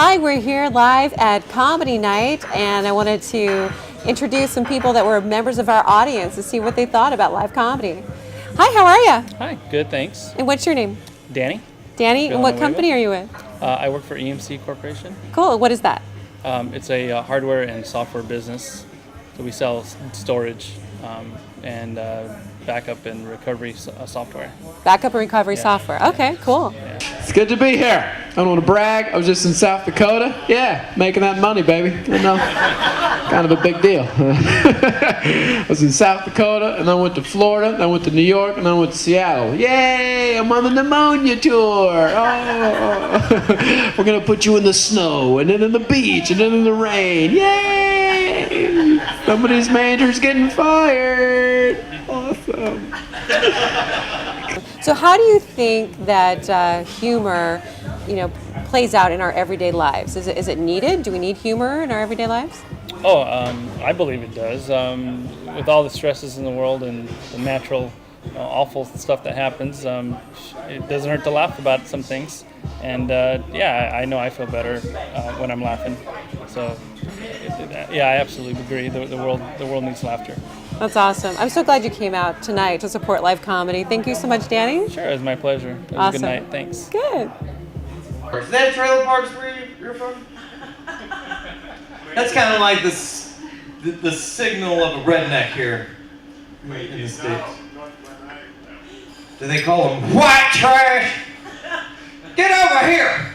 Hi, we're here live at Comedy Night, and I wanted to introduce some people that were members of our audience to see what they thought about live comedy. Hi, how are you? Hi, good, thanks. And what's your name? Danny. Danny, and what company are you with? I work for EMC Corporation. Cool, what is that? It's a hardware and software business. So we sell storage and backup and recovery software. Backup and recovery software. Okay, cool. Yeah. It's good to be here. I don't want to brag. I was just in South Dakota. Yeah, making that money, baby. I know. Kind of a big deal. I was in South Dakota, and I went to Florida, and I went to New York, and I went to Seattle. Yay! I'm on the pneumonia tour. Oh. We're going to put you in the snow, and then in the beach, and then in the rain. Yay! Somebody's manager's getting fired. Awesome. So how do you think that humor, plays out in our everyday lives? Is it needed? Do we need humor in our everyday lives? Oh, I believe it does. With all the stresses in the world and the natural, awful stuff that happens, it doesn't hurt to laugh about some things. And I know I feel better when I'm laughing. So, I absolutely agree. The world needs laughter. That's awesome. I'm so glad you came out tonight to support live comedy. Thank you so much, Danny. Sure, it was my pleasure. It was awesome. a good night. Thanks. Good. Is that trailer parks where you're from? That's kind of like the signal of a redneck here in the States. Do they call them white trash? Get over here!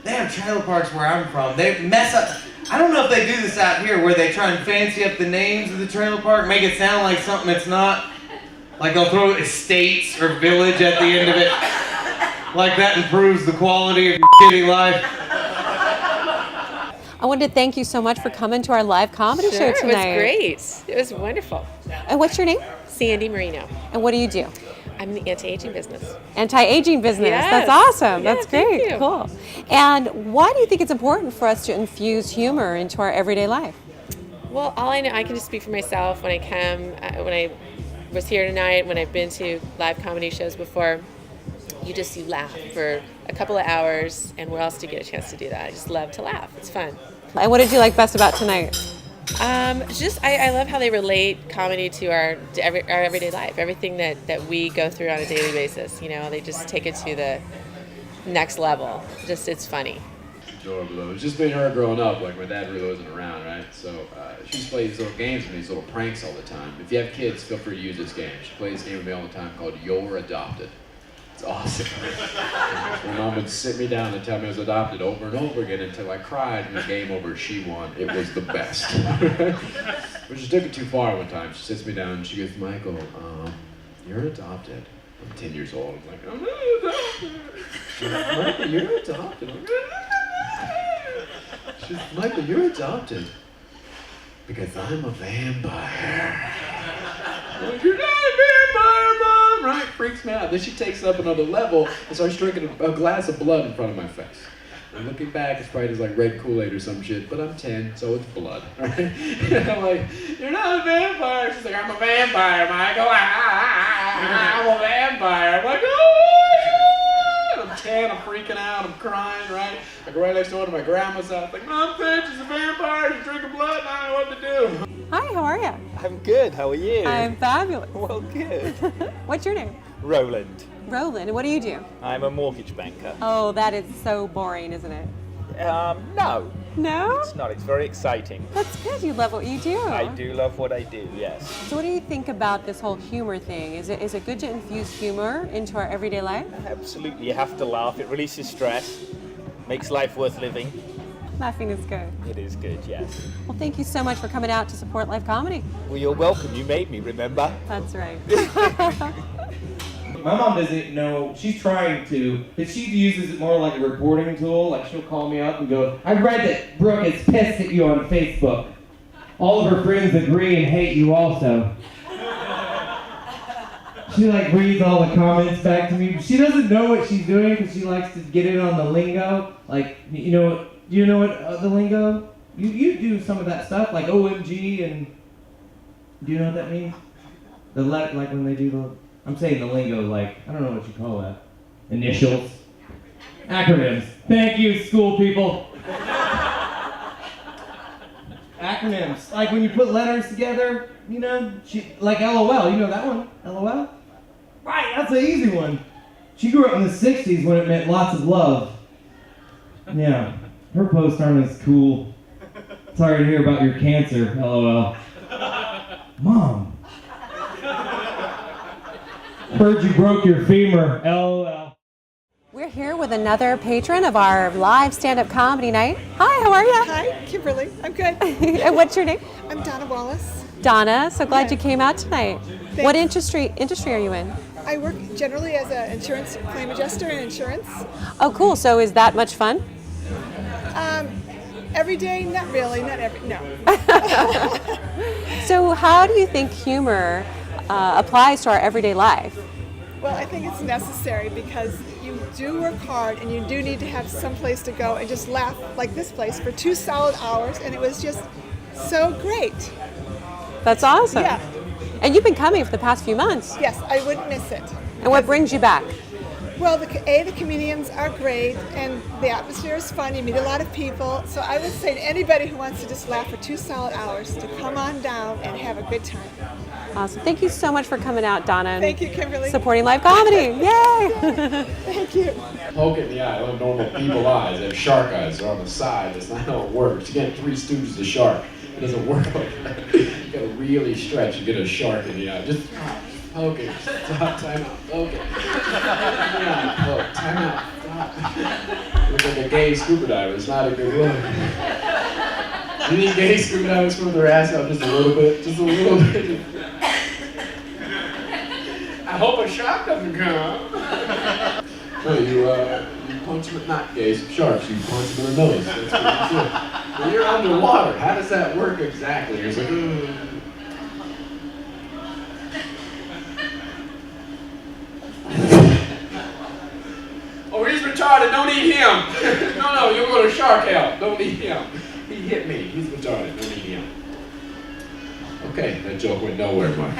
They have trailer parks where I'm from. They mess up. I don't know if they do this out here where they try and fancy up the names of the trailer park, make it sound like something it's not. Like they'll throw estates or village at the end of it. Like that improves the quality of your shitty life. I wanted to thank you so much for coming to our live comedy show tonight. It was great. It was wonderful. And what's your name? Sandy Marino. And what do you do? I'm in the anti-aging business. Anti-aging business. Yes. That's awesome. Yeah, That's great. thank you. Cool. And why do you think it's important for us to infuse humor into our everyday life? Well, all I know, I can just speak for myself. When I come, when I was here tonight, when I've been to live comedy shows before, you laugh for a couple of hours, and where else do you get a chance to do that? I just love to laugh. It's fun. And what did you like best about tonight? I love how they relate comedy to our everyday life, everything that we go through on a daily basis. They just take it to the next level. It's funny. Adorable. It was just been her growing up. Like my dad really wasn't around, right? So she used to play these little games and these little pranks all the time. If you have kids, feel free to use this game. She plays this game with me all the time called You're Adopted. It's awesome. My mom would sit me down and tell me I was adopted over and over again until I cried, and the game over, she won. It was the best. But she took it too far one time. She sits me down and she goes, Michael, you're adopted. I'm 10 years old. I'm like, I'm not adopted. She's like, Michael, you're adopted. She's like, Michael, you're adopted. Because I'm a vampire. I'm like, you're not a vampire, Mom! Right? Freaks me out. Then she takes it up another level and starts drinking a glass of blood in front of my face. And looking back, it's probably just like red Kool-Aid or some shit, but I'm 10, so it's blood, right? And I'm like, you're not a vampire. She's like, I'm a vampire, Michael. I'm a vampire. I'm like, oh, I'm 10, I'm freaking out, I'm crying, right? I go right next door to my grandma's house, like, Mom said she's a vampire, she's drinking blood, and I don't know what to do. Hi, how are you? I'm good, how are you? I'm fabulous. Well, good. What's your name? Roland. Roland. And what do you do? I'm a mortgage banker. Oh, that is so boring, isn't it? No. No? It's not, it's very exciting. That's good. You love what you do. I do love what I do, yes. So what do you think about this whole humor thing? Is it good to infuse humor into our everyday life? Absolutely, you have to laugh. It releases stress, makes life worth living. Laughing is good. It is good, yes. Well, thank you so much for coming out to support live comedy. Well, you're welcome. You made me, remember? That's right. My mom doesn't know, she's trying to, but she uses it more like a reporting tool. Like she'll call me up and go, I read that Brooke is pissed at you on Facebook. All of her friends agree and hate you also. She reads all the comments back to me. She doesn't know what she's doing because she likes to get in on the lingo. Do you know what the lingo? You do some of that stuff, like OMG, and do you know what that means? When they do the, I'm saying the lingo, I don't know what you call that. Initials. Acronyms. Thank you, school people. Acronyms, like when you put letters together, you know, like LOL, you know that one? LOL? Right, that's an easy one. She grew up in the 60s when it meant lots of love. Yeah, her posts aren't as cool. Sorry to hear about your cancer, LOL. Mom. Heard you broke your femur, LOL. We're here with another patron of our live stand-up comedy night. Hi, how are you? Hi, Kimberly. I'm good. And what's your name? I'm Donna Wallace. Donna, so glad you came out tonight. Thanks. What industry are you in? I work generally as an insurance claim adjuster in insurance. Oh, cool. So is that much fun? Every day, not really, not every, no. So how do you think humor applies to our everyday life? Well, I think it's necessary because you do work hard and you do need to have some place to go and just laugh like this place for 2 solid hours, and it was just so great. That's awesome. Yeah. And you've been coming for the past few months. Yes, I wouldn't miss it. And what brings you back? Well, the comedians are great, and the atmosphere is fun. You meet a lot of people. So I would say to anybody who wants to just laugh for 2 solid hours to come on down and have a good time. Awesome. Thank you so much for coming out, Donna. And Thank you, Kimberly. supporting live comedy. Yay! Thank you. Poke in the eye, those normal people eyes. They have shark eyes. They're on the side. That's not how it works. You get 3 Stooges of shark. It doesn't work like that. You gotta really stretch to get a shark in the eye. Just poke it. Stop. Time out. Poke it. Yeah. Oh, time out. Stop. Look like a gay scuba diver. It's not a good look. You need gay scuba divers swim their ass out just a little bit. Just a little bit. I hope a shark doesn't come. No, you punch them, not gays, sharks. You punch them in the nose. That's what you do. When you're underwater, how does that work exactly? It's like, oh, he's retarded. Don't eat him. No, you'll go to shark hell. Don't eat him. He hit me. He's retarded. Don't eat him. Okay, that joke went nowhere, Mark.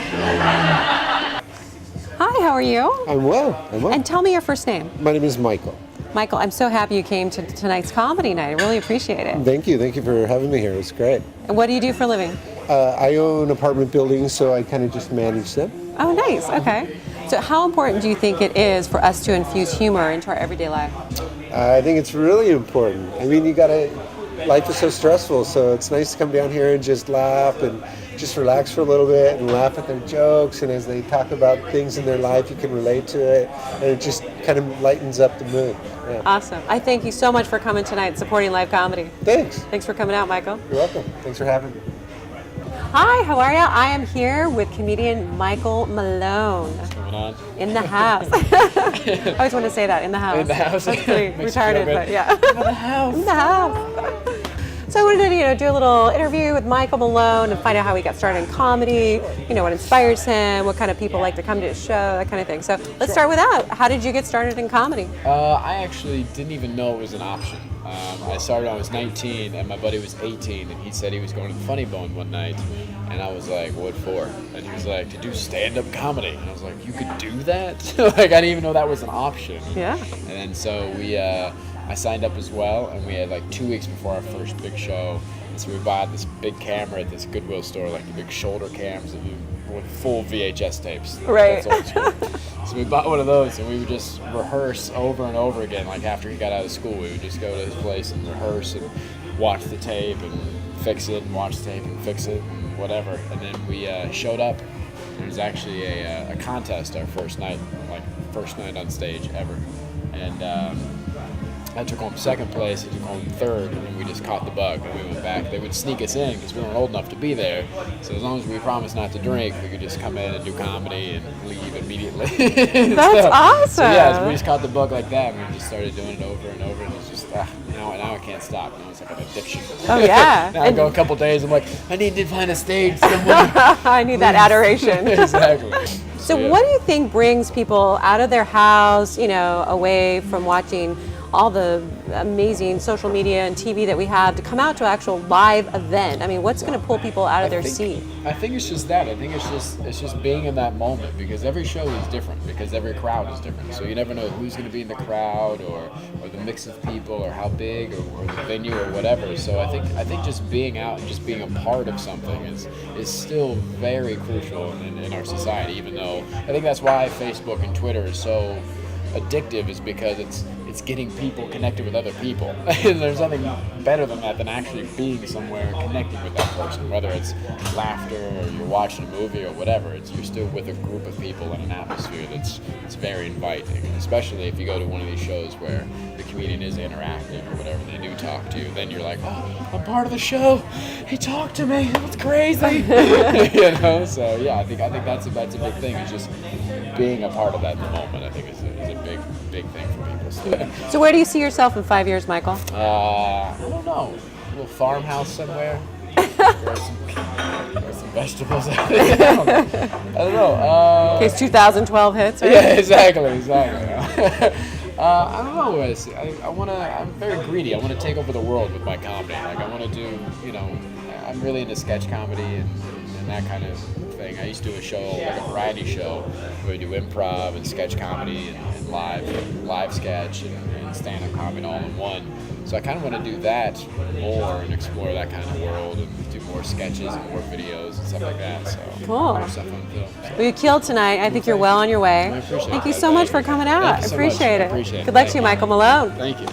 Hi, how are you? I'm well. And tell me your first name. My name is Michael. Michael, I'm so happy you came to tonight's comedy night. I really appreciate it. Thank you. Thank you for having me here. It's great. And what do you do for a living? I own apartment buildings, so I kind of just manage them. Oh, nice. Okay. So how important do you think it is for us to infuse humor into our everyday life? I think it's really important. I mean, life is so stressful, so it's nice to come down here and just laugh and just relax for a little bit and laugh at their jokes, and as they talk about things in their life, you can relate to it, and it just kind of lightens up the mood. Yeah. Awesome. I thank you so much for coming tonight and supporting live comedy. Thanks. Thanks for coming out, Michael. You're welcome. Thanks for having me. Hi, how are you? I am here with comedian Michael Malone. What's going on? In the house. I always want to say that, in the house. In the house. That's pretty Makes you retarded, feel but good. yeah. In the house. In the house. So I wanted to, do a little interview with Michael Malone and find out how he got started in comedy, what inspires him, what kind of people like to come to his show, that kind of thing. So let's start with that. How did you get started in comedy? I actually didn't even know it was an option. I started when I was 19, and my buddy was 18, and he said he was going to the Funny Bone one night, and I was like, what for? And he was like, to do stand-up comedy. And I was like, you could do that? I didn't even know that was an option. Yeah. And then so I signed up as well, and we had 2 weeks before our first big show. And so we bought this big camera at this Goodwill store, the big shoulder cams with full VHS tapes. Right. That's old school. So we bought one of those, and we would just rehearse over and over again. After he got out of school, we would just go to his place and rehearse and watch the tape and fix it and watch the tape and fix it and whatever. And then we showed up. It was actually a contest our first night on stage ever. And I took home second place, he took home third, and then we just caught the bug and we went back. They would sneak us in because we weren't old enough to be there. So as long as we promised not to drink, we could just come in and do comedy and leave immediately. That's awesome. So yeah, so we just caught the bug like that, and we just started doing it over and over, and it's just, now I can't stop. It's like an addiction. Oh, yeah. Now I go a couple days, I'm like, I need to find a stage somewhere. I need that adoration. Exactly. So yeah. what do you think brings people out of their house, away from watching all the amazing social media and TV that we have to come out to an actual live event? I mean, what's going to pull people out of their seat? I think it's just that. I think it's just being in that moment, because every show is different, because every crowd is different. So you never know who's going to be in the crowd, or the mix of people, or how big, or the venue, or whatever. So I think just being out and just being a part of something is still very crucial in our society. Even though I think that's why Facebook and Twitter is so addictive, is because it's getting people connected with other people. There's nothing better than that, than actually being somewhere and connecting with that person, whether it's laughter or you're watching a movie or whatever. You're still with a group of people in an atmosphere that's very inviting, especially if you go to one of these shows where the comedian is interactive or whatever, they do talk to you, then you're like, oh, I'm part of the show, he talked to me, that's crazy. You know, so yeah, I think that's a big thing, is just being a part of that in the moment. I think is a big thing for people. So where do you see yourself in 5 years, Michael? I don't know. A little farmhouse somewhere. Grow some vegetables out there. I don't know. In case 2012 hits, right? Yeah, exactly. I don't know what I see. I'm very greedy. I want to take over the world with my comedy. Like, I want to do, I'm really into sketch comedy and that kind of thing. I used to do a show, like a variety show, where we do improv and sketch comedy and live sketch and stand-up comedy all in one. So I kind of want to do that more and explore that kind of world and do more sketches and more videos and stuff like that. So cool. More stuff on film. So. Well, you killed tonight. I think you're well on your way. I appreciate Thank you it. so much for coming out. Thank you so Appreciate much. it. Appreciate it. Good luck to you, Michael Malone. Thank you.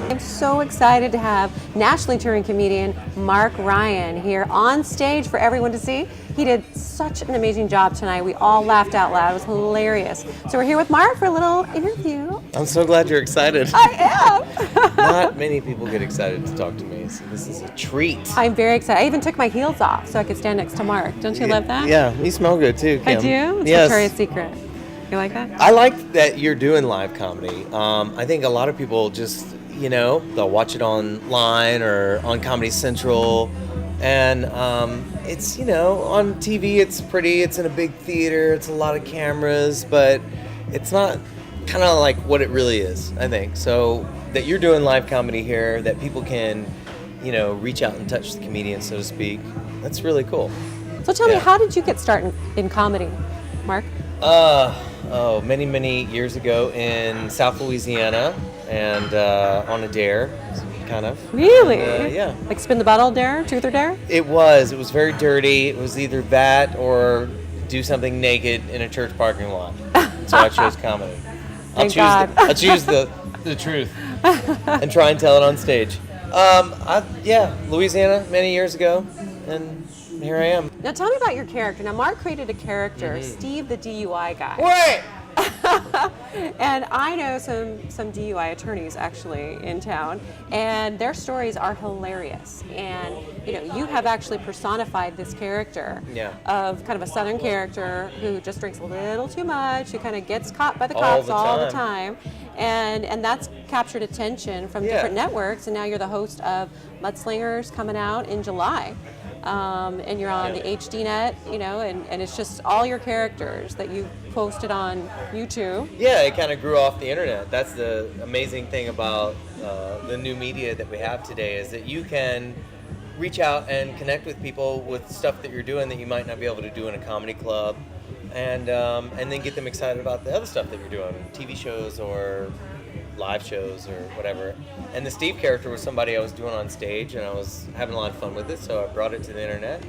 I'm so excited to have nationally touring comedian Mark Ryan here on stage for everyone to see. He did such an amazing job tonight. We all laughed out loud. It was hilarious. So we're here with Mark for a little interview. I'm so glad you're excited. I am. Not many people get excited to talk to me, so this is a treat. I'm very excited. I even took my heels off so I could stand next to Mark. Don't you love that? Yeah, you smell good too, Kim. I do? It's yes. Victoria's Secret. You like that? I like that you're doing live comedy. I think a lot of people just, they'll watch it online or on Comedy Central. And it's, on TV it's pretty, it's in a big theater, it's a lot of cameras, but it's not kind of like what it really is, I think. So that you're doing live comedy here, that people can, reach out and touch the comedian, so to speak, that's really cool. So tell me, how did you get started in comedy, Mark? Many, many years ago in South Louisiana and on a dare. Kind of. Really? And, yeah. Like spin the bottle dare, truth or dare? It was very dirty. It was either that or do something naked in a church parking lot. So I chose comedy. I'll choose the truth and try and tell it on stage. Louisiana many years ago, and here I am. Now tell me about your character. Now Mark created a character, Steve the DUI guy. Wait! And I know some DUI attorneys actually in town, and their stories are hilarious. And you have actually personified this character of kind of a Southern character who just drinks a little too much, who kind of gets caught by the cops all the time, and that's captured attention from different networks. And now you're the host of Mudslingers coming out in July. And you're on the HDNet, and it's just all your characters that you posted on YouTube. Yeah, it kind of grew off the internet. That's the amazing thing about the new media that we have today, is that you can reach out and connect with people with stuff that you're doing that you might not be able to do in a comedy club, and then get them excited about the other stuff that you're doing, TV shows or live shows or whatever. And the Steve character was somebody I was doing on stage, and I was having a lot of fun with it, so I brought it to the internet.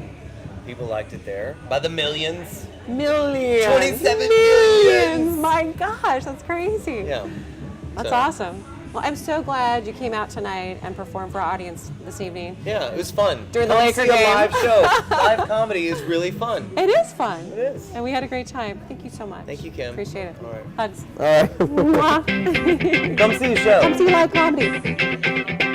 People liked it there by the millions. 27 million. My gosh, that's crazy. Yeah. That's awesome. Well, I'm so glad you came out tonight and performed for our audience this evening. Yeah, it was fun. During the Laker game. A live show. Live comedy is really fun. It is fun. It is. And we had a great time. Thank you so much. Thank you, Kim. Appreciate it. All right. Hugs. All right. Mwah. Come see the show. Come see live comedy.